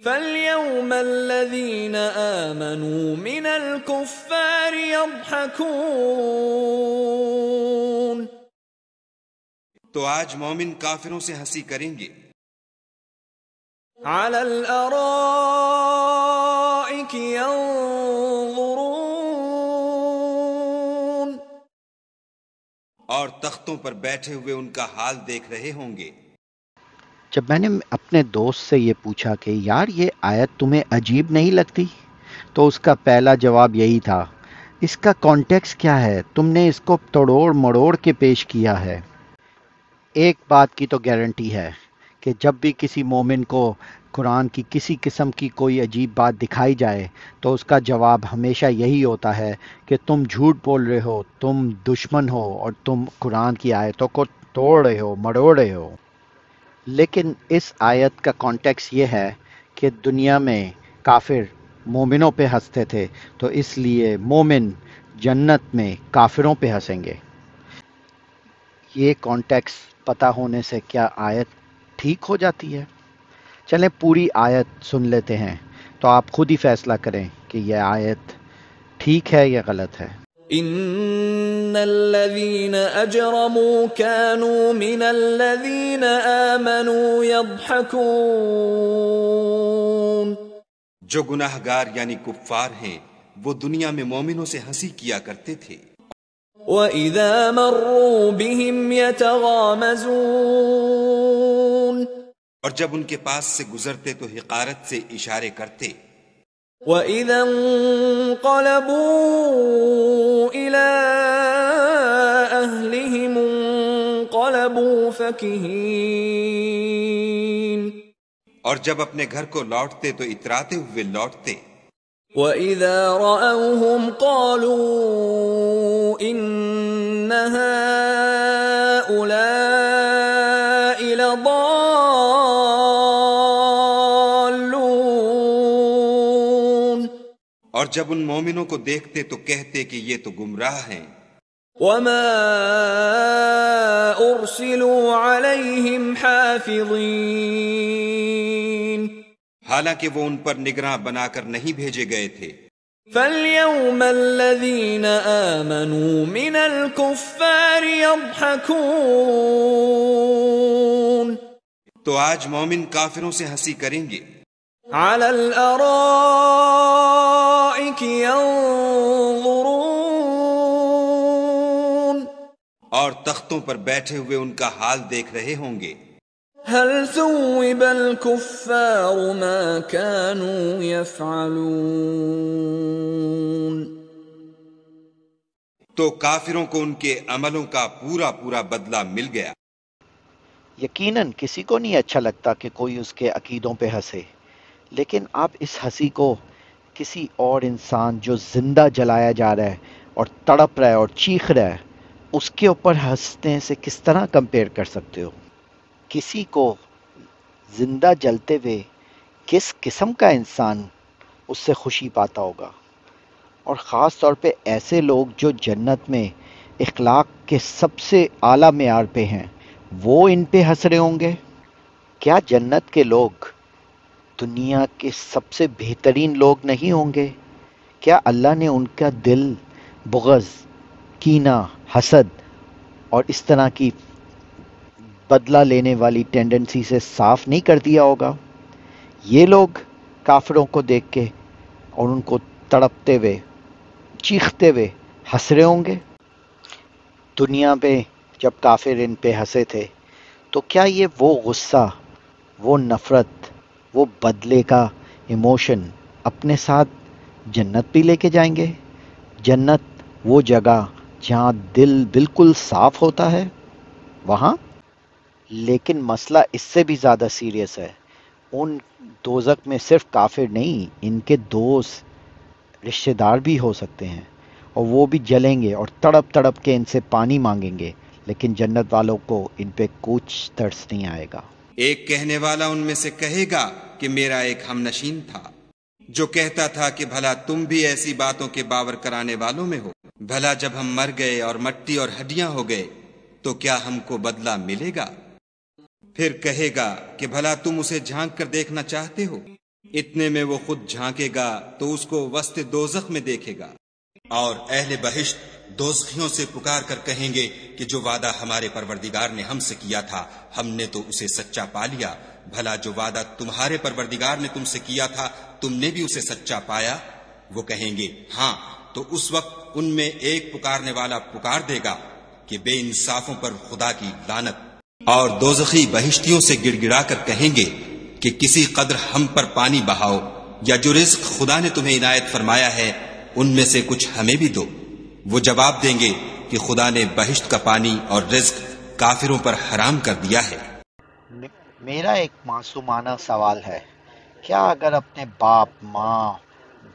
فَالْيَوْمَ الَّذِينَ آمَنُوا مِنَ الْكُفَّارِ يَضْحَكُونَ تو آج مومن کافروں سے ہنسی کریں گے۔ عَلَى الْأَرَائِكِ يَنظُرُونَ اور تختوں پر بیٹھے ہوئے ان کا حال دیکھ رہے ہوں گے۔ جب میں نے اپنے دوست سے یہ پوچھا کہ یار یہ آیت تمہیں عجیب نہیں لگتی، تو اس کا پہلا جواب یہی تھا، اس کا کانٹیکس کیا ہے، تم نے اس کو توڑوڑ مڑوڑ کے پیش کیا ہے۔ ایک بات کی تو گارنٹی ہے کہ جب بھی کسی مومن کو قرآن کی کسی قسم کی کوئی عجیب بات دکھائی جائے تو اس کا جواب ہمیشہ یہی ہوتا ہے کہ تم جھوٹ بول رہے ہو، تم دشمن ہو، اور تم قرآن کی آیتوں کو توڑ رہے ہو، مڑوڑ رہے ہو۔ لیکن اس آیت کا کانٹیکس یہ ہے کہ دنیا میں کافر مومنوں پہ ہنستے تھے، تو اس لیے مومن جنت میں کافروں پہ ہنسیں گے۔ یہ کانٹیکس پتہ ہونے سے کیا آیت ٹھیک ہو جاتی ہے؟ چلیں پوری آیت سن لیتے ہیں، تو آپ خود ہی فیصلہ کریں کہ یہ آیت ٹھیک ہے یا غلط ہے۔ ان الذين اجرموا كانوا من الذين آمنوا يضحكون جو گناہ گار یعنی کفار ہیں وہ دنیا میں مومنوں سے ہنسی کیا کرتے تھے، وَإِذَا مَرُّوا بِهِمْ يَتَغَامَزُونَ اور جب ان کے پاس سے گزرتے تو حقارت سے اشارے کرتے، وَإِذَا انقلبوا إِلَىٰ أَهْلِهِمْ انقلبوا فَكِهِينَ اور جب اپنے گھر کو لوٹتے تو اتراتے ہوئے لوٹتے، وَإِذَا رَأَوْهُمْ قَالُوا إِنَّ هَٰؤُلَاءِ لَضَالُّونَ اور جب ان مومنوں کو دیکھتے تو کہتے کہ یہ تو گمراہ ہیں۔ وَمَا أُرْسِلُوا عَلَيْهِمْ حَافِظِينَ حالانکہ وہ ان پر نگراں بنا کر نہیں بھیجے گئے تھے۔ فَالْيَوْمَ الَّذِينَ آمَنُوا مِنَ الْكُفَّارِ يَضْحَكُونَ تو آج مومن کافروں سے ہنسی کریں گے۔ عَلَى الْأَرَائِكِ يَنظُرُونَ اور تختوں پر بیٹھے ہوئے ان کا حال دیکھ رہے ہوں گے۔ هل ثوب الكفار ما كانوا يفعلون تو کافروں کو ان کے عملوں کا پورا پورا بدلہ مل گیا۔ یقیناً کسی کو نہیں اچھا لگتا کہ کوئی اس کے عقیدوں پہ ہنسے، لیکن آپ اس ہنسی کو کسی اور انسان جو زندہ جلایا جا رہا ہے اور تڑپ رہا ہے اور چیخ رہا ہے اس کے اوپر ہنسنے سے کس طرح کمپیئر کر سکتے ہو؟ کسی کو زندہ جلتے ہوئے کس قسم کا انسان اس سے خوشی پاتا ہوگا، اور خاص طور پہ ایسے لوگ جو جنت میں اخلاق کے سب سے اعلیٰ معیار پہ ہیں، وہ ان پہ ہنس رہے ہوں گے۔ کیا جنت کے لوگ دنیا کے سب سے بہترین لوگ نہیں ہوں گے؟ کیا اللہ نے ان کا دل بغض، کینہ، حسد اور اس طرح کی بدلہ لینے والی ٹینڈنسی سے صاف نہیں کر دیا ہوگا؟ یہ لوگ کافروں کو دیکھ کے اور ان کو تڑپتے ہوئے، چیختے ہوئے ہنس رہے ہوں گے؟ دنیا پہ جب کافر ان پہ ہنسے تھے تو کیا یہ وہ غصہ، وہ نفرت، وہ بدلے کا ایموشن اپنے ساتھ جنت بھی لے کے جائیں گے؟ جنت وہ جگہ جہاں دل بالکل صاف ہوتا ہے، وہاں؟ لیکن مسئلہ اس سے بھی زیادہ سیریس ہے۔ ان دوزخ میں صرف کافر نہیں، ان کے دوست، رشتہ دار بھی ہو سکتے ہیں، اور وہ بھی جلیں گے اور تڑپ تڑپ کے ان سے پانی مانگیں گے، لیکن جنت والوں کو ان پہ کچھ ترس نہیں آئے گا۔ ایک کہنے والا ان میں سے کہے گا کہ میرا ایک ہم نشین تھا جو کہتا تھا کہ بھلا تم بھی ایسی باتوں کے باور کرانے والوں میں ہو؟ بھلا جب ہم مر گئے اور مٹی اور ہڈیاں ہو گئے تو کیا ہم کو بدلہ ملے گا؟ پھر کہے گا کہ بھلا تم اسے جھانک کر دیکھنا چاہتے ہو؟ اتنے میں وہ خود جھانکے گا تو اس کو وسط دوزخ میں دیکھے گا، اور اہل بہشت دوزخیوں سے پکار کر کہیں گے کہ جو وعدہ ہمارے پروردگار نے ہم سے کیا تھا ہم نے تو اسے سچا پا لیا، بھلا جو وعدہ تمہارے پروردگار نے تم سے کیا تھا تم نے بھی اسے سچا پایا؟ وہ کہیں گے ہاں، تو اس وقت ان میں ایک پکارنے والا پکار دے گا کہ بے انصافوں پر خدا کی لعنت، اور دوزخی بہشتیوں سے گڑ گڑا کر کہیں گے کہ کسی قدر ہم پر پانی بہاؤ، یا جو رزق خدا نے تمہیں عنایت فرمایا ہے ان میں سے کچھ ہمیں بھی دو۔ وہ جواب دیں گے کہ خدا نے بہشت کا پانی اور رزق کافروں پر حرام کر دیا ہے۔ میرا ایک معصومانہ سوال ہے، کیا اگر اپنے باپ، ماں،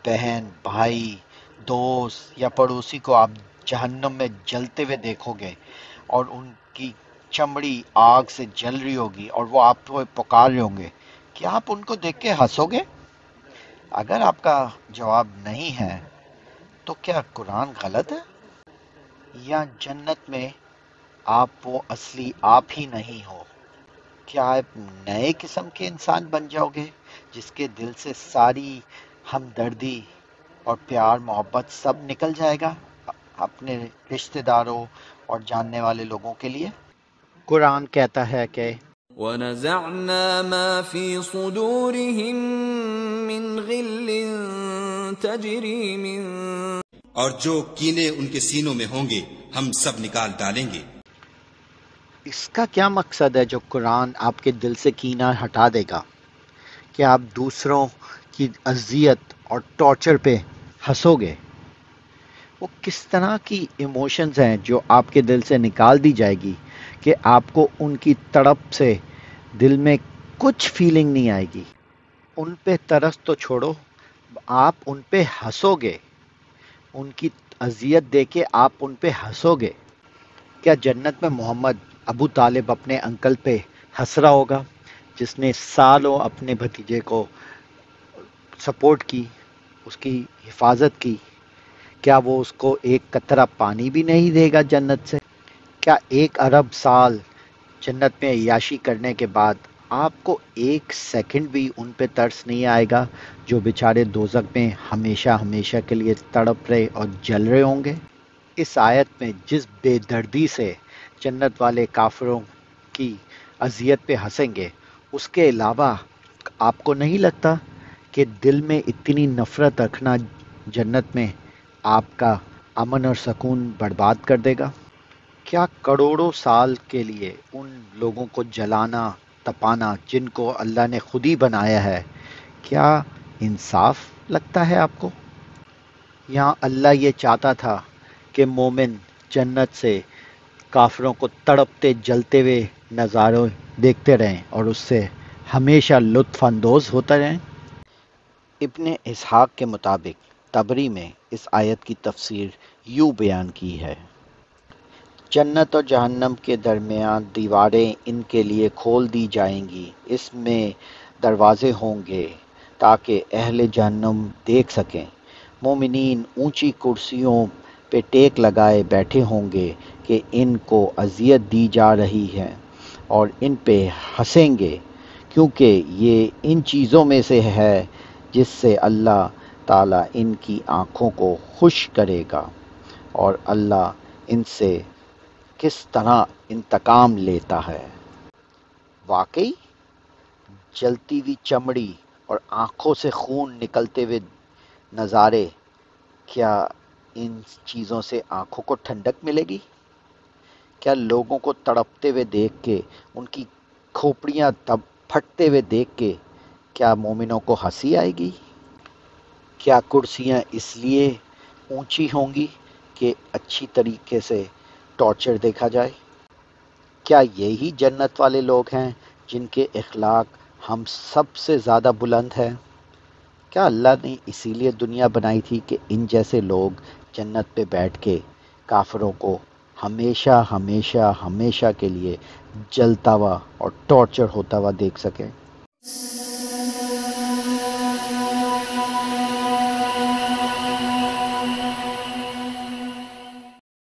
بہن، بھائی، دوست یا پڑوسی کو آپ جہنم میں جلتے ہوئے دیکھو گے اور ان کی چمڑی آگ سے جل رہی ہوگی اور وہ آپ کو پکار رہے ہوں گے، کیا آپ ان کو دیکھ کے ہنسو گے؟ اگر آپ کا جواب نہیں ہے تو کیا قرآن غلط ہے؟ یا جنت میں آپ وہ اصلی آپ ہی نہیں ہو؟ کیا آپ نئے قسم کے انسان بن جاؤ گے جس کے دل سے ساری ہمدردی اور پیار محبت سب نکل جائے گا اپنے رشتہ داروں اور جاننے والے لوگوں کے لیے؟ قرآن کہتا ہے کہ وَنَزَعْنَا مَا فِي صُدُورِهِم مِّن غِلٍّ تَجْرِي مِن، اور جو کینے ان کے سینوں میں ہوں گے ہم سب نکال ڈالیں گے۔ اس کا کیا مقصد ہے جو قرآن آپ کے دل سے کینہ ہٹا دے گا کہ آپ دوسروں کی اذیت اور ٹارچر پہ ہنسو گے؟ وہ کس طرح کی ایموشنز ہیں جو آپ کے دل سے نکال دی جائے گی کہ آپ کو ان کی تڑپ سے دل میں کچھ فیلنگ نہیں آئے گی؟ ان پہ ترس تو چھوڑو، آپ ان پہ ہنسو گے، ان کی اذیت دے کے آپ ان پہ ہنسو گے۔ کیا جنت میں محمد ابو طالب اپنے انکل پہ ہنس رہا ہوگا جس نے سالوں اپنے بھتیجے کو سپورٹ کی، اس کی حفاظت کی؟ کیا وہ اس کو ایک قطرہ پانی بھی نہیں دے گا جنت سے؟ کیا 1 ارب سال جنت میں عیاشی کرنے کے بعد آپ کو 1 سیکنڈ بھی ان پہ ترس نہیں آئے گا جو بیچارے دوزخ میں ہمیشہ ہمیشہ کے لیے تڑپ رہے اور جل رہے ہوں گے؟ اس آیت میں جس بے دردی سے جنت والے کافروں کی اذیت پہ ہنسیں گے، اس کے علاوہ آپ کو نہیں لگتا کہ دل میں اتنی نفرت رکھنا جنت میں آپ کا امن اور سکون برباد کر دے گا؟ کیا کروڑوں سال کے لیے ان لوگوں کو جلانا، تپانا جن کو اللہ نے خود ہی بنایا ہے، کیا انصاف لگتا ہے آپ کو؟ یہاں اللہ یہ چاہتا تھا کہ مومن جنت سے کافروں کو تڑپتے جلتے ہوئے نظاروں دیکھتے رہیں اور اس سے ہمیشہ لطف اندوز ہوتا رہیں۔ ابن اسحاق کے مطابق طبری میں اس آیت کی تفسیر یوں بیان کی ہے: جنت اور جہنم کے درمیان دیواریں ان کے لیے کھول دی جائیں گی، اس میں دروازے ہوں گے تاکہ اہل جہنم دیکھ سکیں۔ مومنین اونچی کرسیوں پہ ٹیک لگائے بیٹھے ہوں گے کہ ان کو اذیت دی جا رہی ہے، اور ان پہ ہنسیں گے کیونکہ یہ ان چیزوں میں سے ہے جس سے اللہ تعالیٰ ان کی آنکھوں کو خوش کرے گا، اور اللہ ان سے کس طرح انتقام لیتا ہے۔ واقعی جلتی ہوئی چمڑی اور آنکھوں سے خون نکلتے ہوئے نظارے، کیا ان چیزوں سے آنکھوں کو ٹھنڈک ملے گی؟ کیا لوگوں کو تڑپتے ہوئے دیکھ کے، ان کی کھوپڑیاں پھٹتے ہوئے دیکھ کے، کیا مومنوں کو ہنسی آئے گی؟ کیا کرسیاں اس لیے اونچی ہوں گی کہ اچھی طریقے سے ٹارچر دیکھا جائے؟ کیا یہی جنت والے لوگ ہیں جن کے اخلاق ہم سب سے زیادہ بلند ہے؟ کیا اللہ نے اسی لیے دنیا بنائی تھی کہ ان جیسے لوگ جنت پہ بیٹھ کے کافروں کو ہمیشہ ہمیشہ ہمیشہ کے لیے جلتا ہوا اور ٹارچر ہوتا ہوا دیکھ سکیں؟